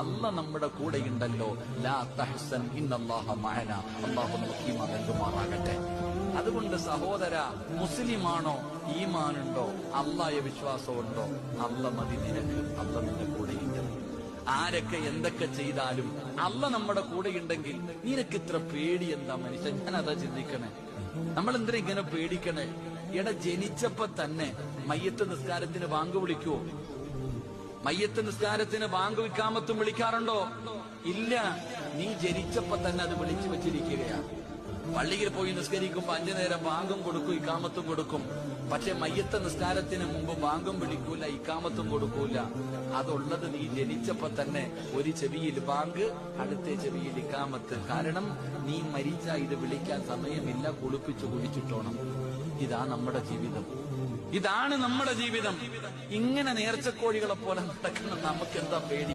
അല്ല നമ്മുടെ കൂടെയുണ്ടല്ലോ. ലാ തഹ്സൻ ഇന്നല്ലാഹ മഅന. അല്ലാഹു നമുക്ക് നൽകുമാറാകട്ടെ. അതുകൊണ്ട് സഹോദര, മുസ്ലിമാണോ, ഈമാനുണ്ടോ, അല്ലാഹയെ വിശ്വാസമുണ്ടോ, അല്ല മതി നിനക്ക്. അല്ല നിന്റെ കൂടെയുണ്ട്. ആരൊക്കെ എന്തൊക്കെ ചെയ്താലും അല്ല നമ്മുടെ കൂടെയുണ്ടെങ്കിൽ നിനക്ക് ഇത്ര പേടി എന്താ മനുഷ്യൻ? ഞാൻ അതാ ചിന്തിക്കണേ. നമ്മൾ എന്തിനാ ഇങ്ങനെ പേടിക്കണേ? ജനിച്ചപ്പോ തന്നെ മയ്യത്ത് നിസ്കാരത്തിന് ബാങ്ക് വിളിക്കുവോ? മയ്യത്ത് നിസ്കാരത്തിന് ബാങ്ക് ഇഖാമത്തും വിളിക്കാറുണ്ടോ? ഇല്ല. നീ ജനിച്ചപ്പോ തന്നെ അത് വിളിച്ചു വെച്ചിരിക്കുകയാണ്. പള്ളിയിൽ പോയി നിസ്കരിക്കുമ്പോ 5 നേരം ബാങ്കും കൊടുക്കും, ഇഖാമത്തും കൊടുക്കും. പക്ഷെ മയ്യത്ത് നിസ്കാരത്തിന് മുമ്പ് ബാങ്കും വിളിക്കൂല, ഇഖാമത്തും കൊടുക്കൂല. അതുള്ളത് നീ ജനിച്ചപ്പോ തന്നെ. ഒരു ചെവിയിൽ ബാങ്ക്, അടുത്ത ചെവിയിൽ ഇഖാമത്ത്. കാരണം നീ മരിച്ച ഇത് വിളിക്കാൻ സമയമില്ല, കുളിപ്പിച്ചു കുഴിച്ചിട്ടോണം. ഇതാ നമ്മുടെ ജീവിതം. ഇതാണ് നമ്മുടെ ജീവിതം. ഇങ്ങനെ നേർച്ചക്കോഴികളെ പോലെ നടക്കുന്ന നമുക്ക് എന്താ പേടി?